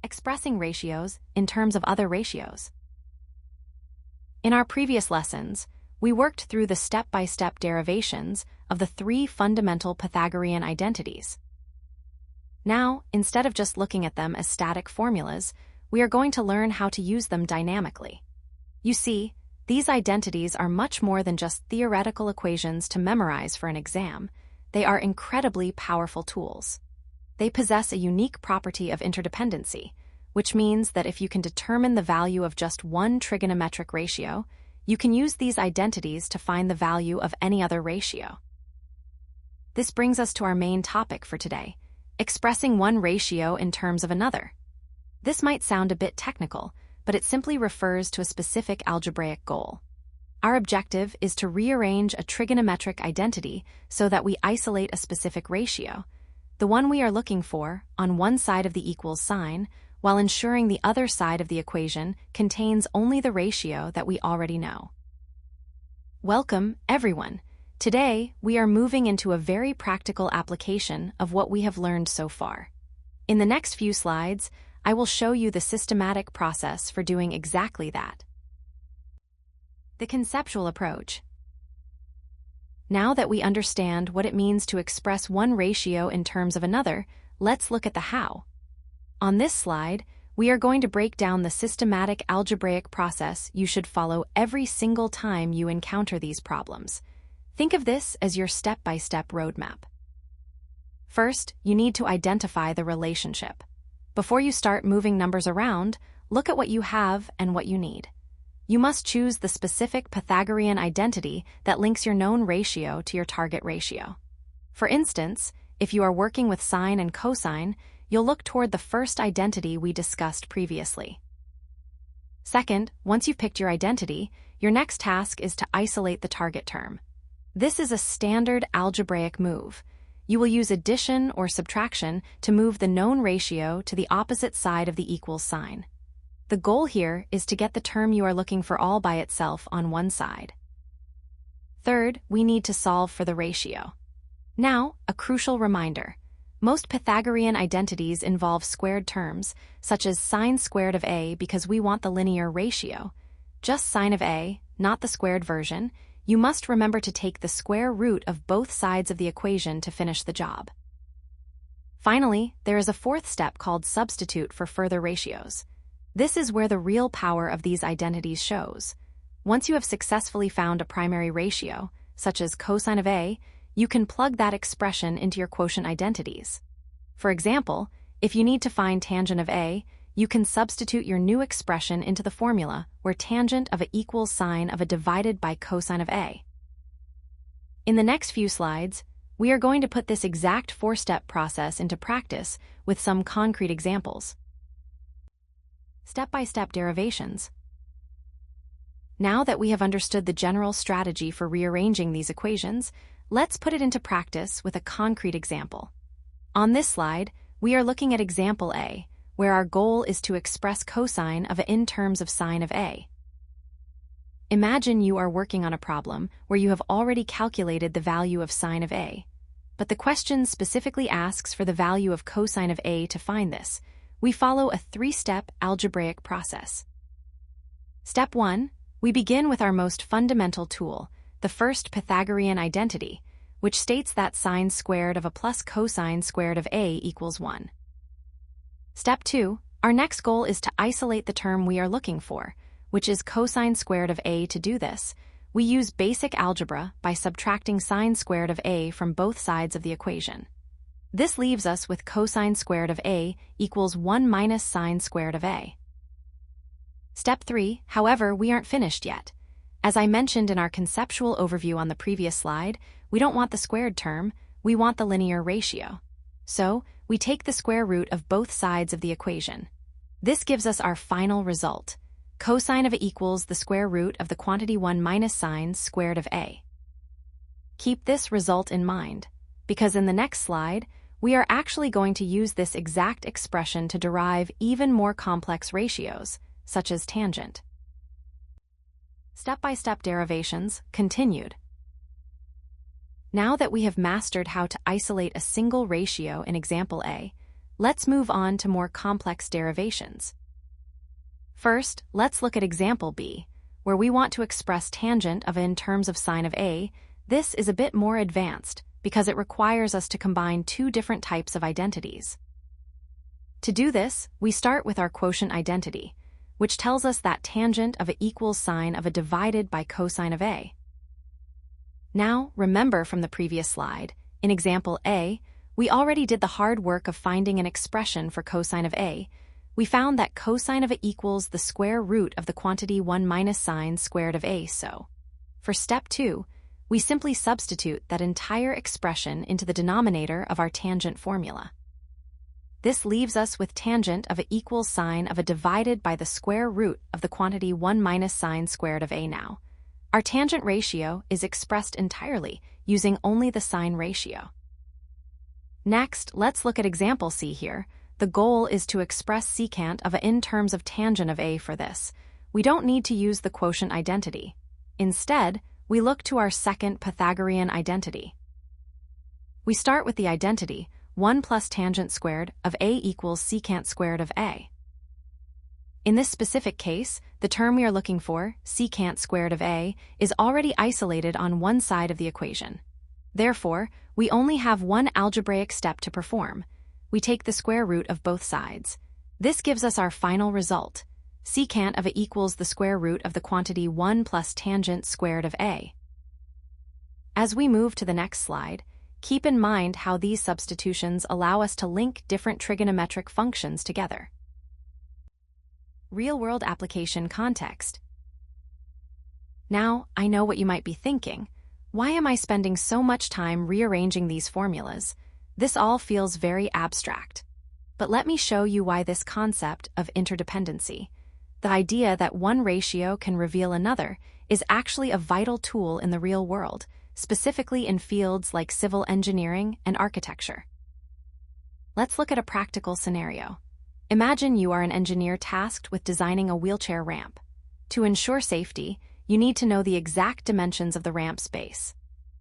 expressing ratios in terms of other ratios. In our previous lessons, we worked through the step-by-step derivations of the three fundamental Pythagorean identities. Now, instead of just looking at them as static formulas, we are going to learn how to use them dynamically. You see, these identities are much more than just theoretical equations to memorize for an exam. They are incredibly powerful tools. They possess a unique property of interdependency, which means that if you can determine the value of just one trigonometric ratio, you can use these identities to find the value of any other ratio. This brings us to our main topic for today, expressing one ratio in terms of another. This might sound a bit technical, but it simply refers to a specific algebraic goal. Our objective is to rearrange a trigonometric identity so that we isolate a specific ratio, the one we are looking for, on one side of the equals sign, while ensuring the other side of the equation contains only the ratio that we already know. Welcome, everyone. Today, we are moving into a very practical application of what we have learned so far. In the next few slides, I will show you the systematic process for doing exactly that. The conceptual approach. Now that we understand what it means to express one ratio in terms of another, let's look at the how. On this slide, we are going to break down the systematic algebraic process you should follow every single time you encounter these problems. Think of this as your step-by-step roadmap. First, you need to identify the relationship. Before you start moving numbers around, look at what you have and what you need. You must choose the specific Pythagorean identity that links your known ratio to your target ratio. For instance, if you are working with sine and cosine, you'll look toward the first identity we discussed previously. Second, once you've picked your identity, your next task is to isolate the target term. This is a standard algebraic move. You will use addition or subtraction to move the known ratio to the opposite side of the equals sign. The goal here is to get the term you are looking for all by itself on one side. Third, we need to solve for the ratio. Now, a crucial reminder. Most Pythagorean identities involve squared terms, such as sine squared of a because we want the linear ratio. Just sine of a, not the squared version. You must remember to take the square root of both sides of the equation to finish the job. Finally, there is a fourth step called substitute for further ratios. This is where the real power of these identities shows. Once you have successfully found a primary ratio, such as cosine of a, you can plug that expression into your quotient identities. For example, if you need to find tangent of a, you can substitute your new expression into the formula where tangent of a equals sine of a divided by cosine of a. In the next few slides, we are going to put this exact four-step process into practice with some concrete examples. Step-by-step derivations. Now that we have understood the general strategy for rearranging these equations, let's put it into practice with a concrete example. On this slide, we are looking at example A, where our goal is to express cosine of a in terms of sine of a. Imagine you are working on a problem where you have already calculated the value of sine of a, but the question specifically asks for the value of cosine of a. To find this, we follow a three-step algebraic process. Step 1, we begin with our most fundamental tool, the first Pythagorean identity, which states that sine squared of a plus cosine squared of a equals 1. Step 2, our next goal is to isolate the term we are looking for, which is cosine squared of a. To do this, we use basic algebra by subtracting sine squared of a from both sides of the equation. This leaves us with cosine squared of a equals 1 minus sine squared of a. Step 3, however, we aren't finished yet. As I mentioned in our conceptual overview on the previous slide, we don't want the squared term, we want the linear ratio. So, we take the square root of both sides of the equation. This gives us our final result. Cosine of a equals the square root of the quantity 1 minus sine squared of a. Keep this result in mind, because in the next slide, we are actually going to use this exact expression to derive even more complex ratios, such as tangent. Step-by-step derivations continued. Now that we have mastered how to isolate a single ratio in example A, let's move on to more complex derivations. First, let's look at example B, where we want to express tangent of A in terms of sine of A. This is a bit more advanced because it requires us to combine two different types of identities. To do this, we start with our quotient identity, which tells us that tangent of A equals sine of A divided by cosine of A. Now, remember from the previous slide, in example A, we already did the hard work of finding an expression for cosine of A. We found that cosine of A equals the square root of the quantity 1 minus sine squared of A, so for step 2, we simply substitute that entire expression into the denominator of our tangent formula. This leaves us with tangent of A equals sine of A divided by the square root of the quantity 1 minus sine squared of A now. Our tangent ratio is expressed entirely using only the sine ratio. Next, let's look at example C here. The goal is to express secant of A in terms of tangent of A. For this, we don't need to use the quotient identity. Instead, we look to our second Pythagorean identity. We start with the identity 1 plus tangent squared of A equals secant squared of A. In this specific case, the term we are looking for, secant squared of A, is already isolated on one side of the equation. Therefore, we only have one algebraic step to perform. We take the square root of both sides. This gives us our final result. Secant of A equals the square root of the quantity 1 plus tangent squared of A. As we move to the next slide, keep in mind how these substitutions allow us to link different trigonometric functions together. Real-world application context. Now, I know what you might be thinking. Why am I spending so much time rearranging these formulas? This all feels very abstract. But let me show you why this concept of interdependency, the idea that one ratio can reveal another, is actually a vital tool in the real world, specifically in fields like civil engineering and architecture. Let's look at a practical scenario. Imagine you are an engineer tasked with designing a wheelchair ramp. To ensure safety, you need to know the exact dimensions of the ramp's base.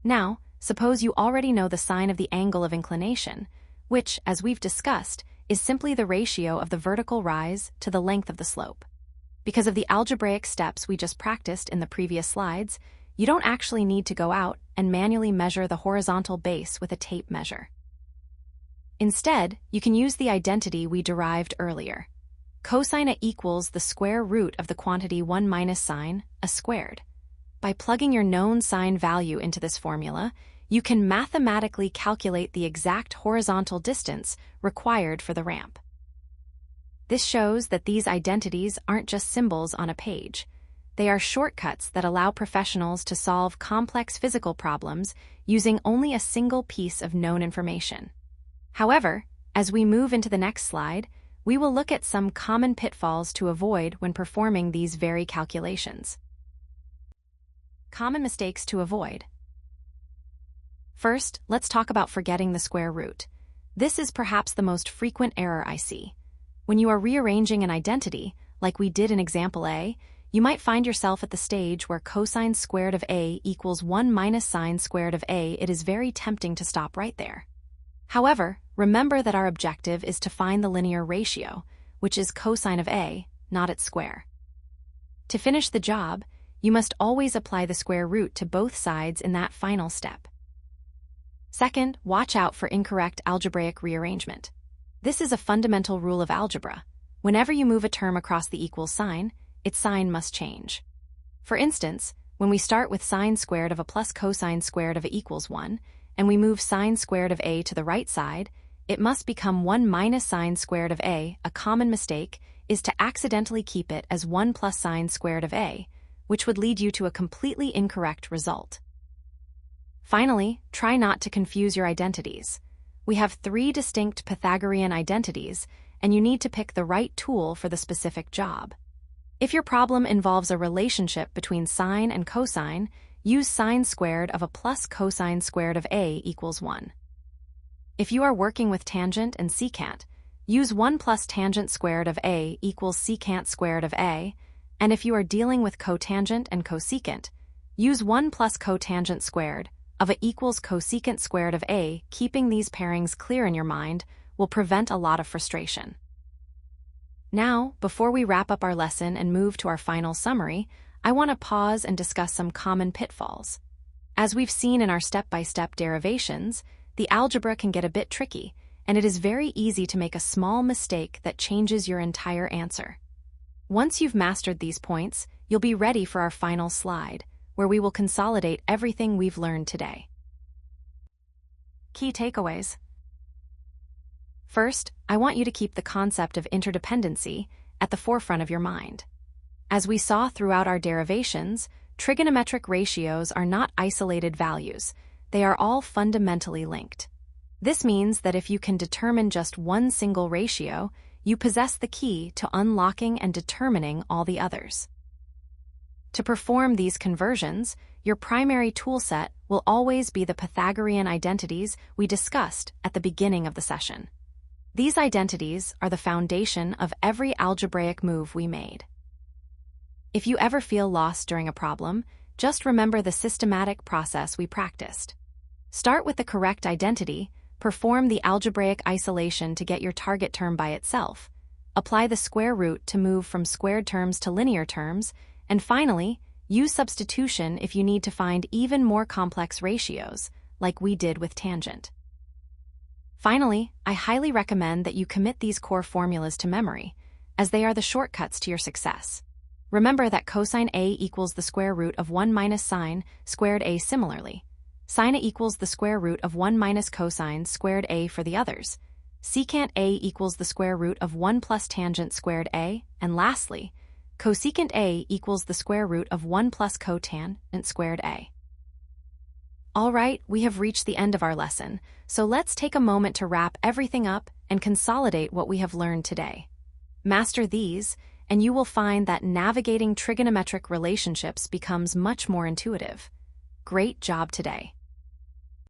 Now, suppose you already know the sine of the angle of inclination, which, as we've discussed, is simply the ratio of the vertical rise to the length of the slope. Because of the algebraic steps we just practiced in the previous slides, you don't actually need to go out and manually measure the horizontal base with a tape measure. Instead, you can use the identity we derived earlier. Cosine A equals the square root of the quantity 1 minus sine A squared. By plugging your known sine value into this formula, you can mathematically calculate the exact horizontal distance required for the ramp. This shows that these identities aren't just symbols on a page. They are shortcuts that allow professionals to solve complex physical problems using only a single piece of known information. However, as we move into the next slide, we will look at some common pitfalls to avoid when performing these very calculations. Common mistakes to avoid. First, let's talk about forgetting the square root. This is perhaps the most frequent error I see. When you are rearranging an identity, like we did in example A, you might find yourself at the stage where cosine squared of A equals 1 minus sine squared of A. It is very tempting to stop right there. However, remember that our objective is to find the linear ratio, which is cosine of A, not its square. To finish the job, you must always apply the square root to both sides in that final step. Second, watch out for incorrect algebraic rearrangement. This is a fundamental rule of algebra. Whenever you move a term across the equal sign, its sign must change. For instance, when we start with sine squared of A plus cosine squared of A equals 1, and we move sine squared of A to the right side, it must become 1 minus sine squared of A. A common mistake is to accidentally keep it as 1 plus sine squared of A, which would lead you to a completely incorrect result. Finally, try not to confuse your identities. We have 3 distinct Pythagorean identities, and you need to pick the right tool for the specific job. If your problem involves a relationship between sine and cosine, use sine squared of A plus cosine squared of A equals 1. If you are working with tangent and secant, use 1 plus tangent squared of A equals secant squared of A, and if you are dealing with cotangent and cosecant, use 1 plus cotangent squared of A equals cosecant squared of A. Keeping these pairings clear in your mind will prevent a lot of frustration. Now, before we wrap up our lesson and move to our final summary, I want to pause and discuss some common pitfalls. As we've seen in our step-by-step derivations, the algebra can get a bit tricky, and it is very easy to make a small mistake that changes your entire answer. Once you've mastered these points, you'll be ready for our final slide, where we will consolidate everything we've learned today. Key takeaways. First, I want you to keep the concept of interdependency at the forefront of your mind. As we saw throughout our derivations, trigonometric ratios are not isolated values. They are all fundamentally linked. This means that if you can determine just one single ratio, you possess the key to unlocking and determining all the others. To perform these conversions, your primary toolset will always be the Pythagorean identities we discussed at the beginning of the session. These identities are the foundation of every algebraic move we made. If you ever feel lost during a problem, just remember the systematic process we practiced. Start with the correct identity, perform the algebraic isolation to get your target term by itself, apply the square root to move from squared terms to linear terms, and finally, use substitution if you need to find even more complex ratios, like we did with tangent. Finally, I highly recommend that you commit these core formulas to memory, as they are the shortcuts to your success. Remember that cosine A equals the square root of 1 minus sine squared A similarly. Sine A equals the square root of 1 minus cosine squared A for the others. Secant A equals the square root of 1 plus tangent squared A. And lastly, cosecant A equals the square root of 1 plus cotangent squared A. All right, we have reached the end of our lesson, so let's take a moment to wrap everything up and consolidate what we have learned today. Master these, and you will find that navigating trigonometric relationships becomes much more intuitive. Great job today.